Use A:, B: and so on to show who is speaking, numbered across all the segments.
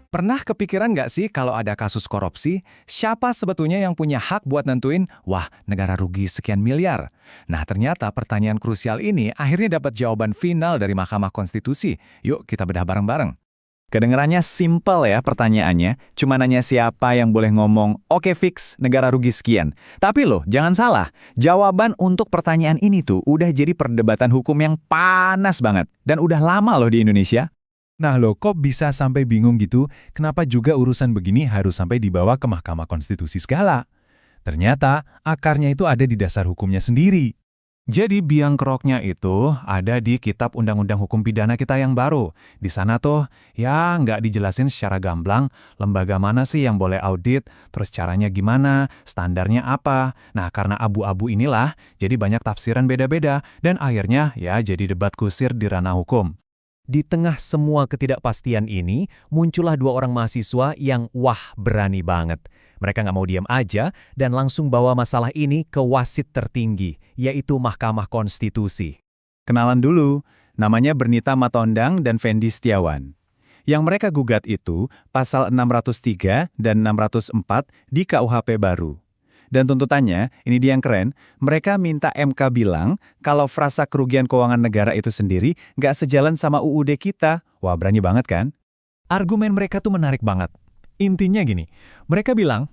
A: Pernah kepikiran nggak sih kalau ada kasus korupsi, siapa sebetulnya yang punya hak buat nentuin, wah negara rugi sekian miliar? Nah ternyata pertanyaan krusial ini akhirnya dapat jawaban final dari Mahkamah Konstitusi. Yuk kita bedah bareng-bareng. Kedengarannya simpel ya pertanyaannya, cuma nanya siapa yang boleh ngomong, oke fix, negara rugi sekian. Tapi loh, jangan salah, jawaban untuk pertanyaan ini tuh udah jadi perdebatan hukum yang panas banget. Dan udah lama loh di Indonesia.
B: Nah loh, kok bisa sampai bingung gitu? Kenapa juga urusan begini harus sampai dibawa ke Mahkamah Konstitusi segala? Ternyata, akarnya itu ada di dasar hukumnya sendiri. Jadi biang keroknya itu ada di Kitab Undang-Undang Hukum Pidana kita yang baru. Di sana tuh, ya nggak dijelasin secara gamblang, lembaga mana sih yang boleh audit, terus caranya gimana, standarnya apa. Nah, karena abu-abu inilah, jadi banyak tafsiran beda-beda, dan akhirnya ya jadi debat kusir di ranah hukum. Di tengah semua ketidakpastian ini, muncullah dua orang mahasiswa yang berani banget. Mereka nggak mau diam aja dan langsung bawa masalah ini ke wasit tertinggi, yaitu Mahkamah Konstitusi.
A: Kenalan dulu, namanya Bernita Matondang dan Fendi Setiawan. Yang mereka gugat itu pasal 603 dan 604 di KUHP baru. Dan tuntutannya, ini dia yang keren, mereka minta MK bilang kalau frasa kerugian keuangan negara itu sendiri nggak sejalan sama UUD kita. Wah, berani banget kan?
B: Argumen mereka tuh menarik banget. Intinya gini, mereka bilang,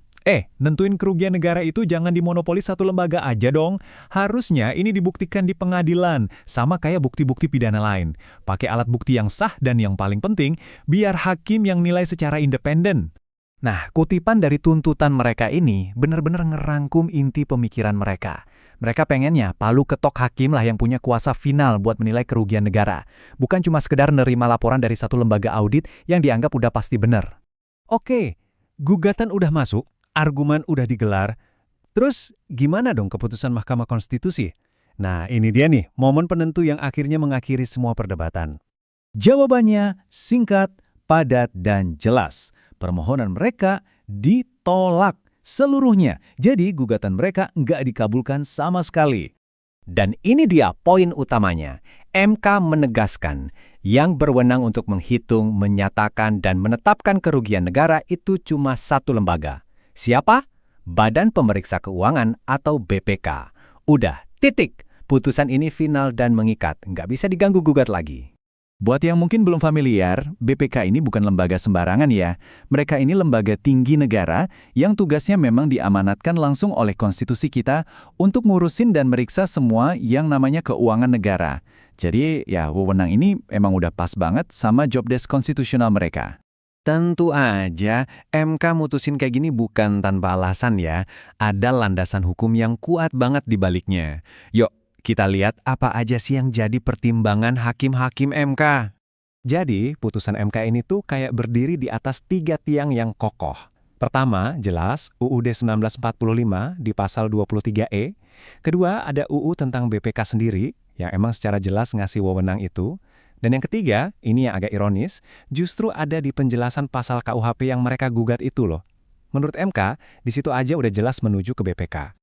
B: nentuin kerugian negara itu jangan dimonopoli satu lembaga aja dong. Harusnya ini dibuktikan di pengadilan, sama kayak bukti-bukti pidana lain. Pakai alat bukti yang sah dan yang paling penting, biar hakim yang nilai secara independen.
A: Nah, kutipan dari tuntutan mereka ini benar-benar ngerangkum inti pemikiran mereka. Mereka pengennya palu ketok hakim lah yang punya kuasa final buat menilai kerugian negara. Bukan cuma sekedar nerima laporan dari satu lembaga audit yang dianggap udah pasti benar.
B: Oke, gugatan udah masuk, argumen udah digelar. Terus gimana dong keputusan Mahkamah Konstitusi? Nah, ini dia nih, momen penentu yang akhirnya mengakhiri semua perdebatan. Jawabannya singkat, padat, dan jelas. Permohonan mereka ditolak seluruhnya. Jadi gugatan mereka nggak dikabulkan sama sekali. Dan ini dia poin utamanya. MK menegaskan yang berwenang untuk menghitung, menyatakan, dan menetapkan kerugian negara itu cuma satu lembaga. Siapa? Badan Pemeriksa Keuangan atau BPK. Udah, titik. Putusan ini final dan mengikat. Nggak bisa diganggu-gugat lagi.
A: Buat yang mungkin belum familiar, BPK ini bukan lembaga sembarangan ya. Mereka ini lembaga tinggi negara yang tugasnya memang diamanatkan langsung oleh konstitusi kita untuk ngurusin dan meriksa semua yang namanya keuangan negara. Jadi ya wewenang ini emang udah pas banget sama job desk konstitusional mereka.
B: Tentu aja, MK mutusin kayak gini bukan tanpa alasan ya. Ada landasan hukum yang kuat banget di baliknya. Yuk, kita lihat apa aja sih yang jadi pertimbangan hakim-hakim MK. Jadi, putusan MK ini tuh kayak berdiri di atas 3 tiang yang kokoh. Pertama, jelas UUD 1945 di pasal 23E. Kedua, ada UU tentang BPK sendiri, yang emang secara jelas ngasih wewenang itu. Dan yang ketiga, ini yang agak ironis, justru ada di penjelasan pasal KUHP yang mereka gugat itu loh. Menurut MK, di situ aja udah jelas menuju ke BPK.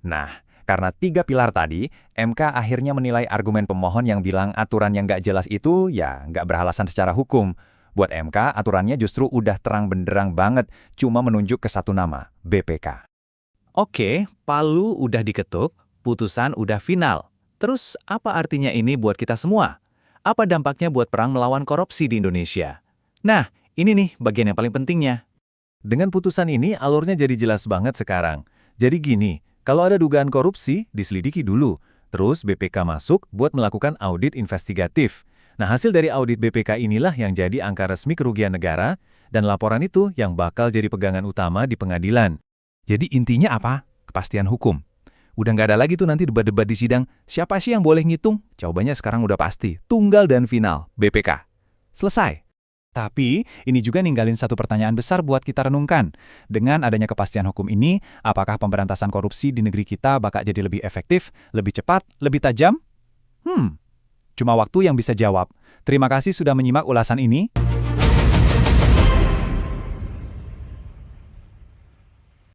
A: Nah, karena 3 pilar tadi, MK akhirnya menilai argumen pemohon yang bilang aturan yang nggak jelas itu ya nggak beralasan secara hukum. Buat MK, aturannya justru udah terang benderang banget, cuma menunjuk ke satu nama, BPK.
B: Oke, palu udah diketuk, putusan udah final. Terus apa artinya ini buat kita semua? Apa dampaknya buat perang melawan korupsi di Indonesia? Nah, ini nih bagian yang paling pentingnya. Dengan putusan ini, alurnya jadi jelas banget sekarang. Jadi gini, kalau ada dugaan korupsi, diselidiki dulu. Terus BPK masuk buat melakukan audit investigatif. Nah, hasil dari audit BPK inilah yang jadi angka resmi kerugian negara, dan laporan itu yang bakal jadi pegangan utama di pengadilan. Jadi intinya apa? Kepastian hukum. Udah nggak ada lagi tuh nanti debat-debat di sidang, siapa sih yang boleh ngitung? Jawabannya sekarang udah pasti, tunggal dan final, BPK. Selesai. Tapi, ini juga ninggalin satu pertanyaan besar buat kita renungkan. Dengan adanya kepastian hukum ini, apakah pemberantasan korupsi di negeri kita bakal jadi lebih efektif, lebih cepat, lebih tajam? Cuma waktu yang bisa jawab. Terima kasih sudah menyimak ulasan ini.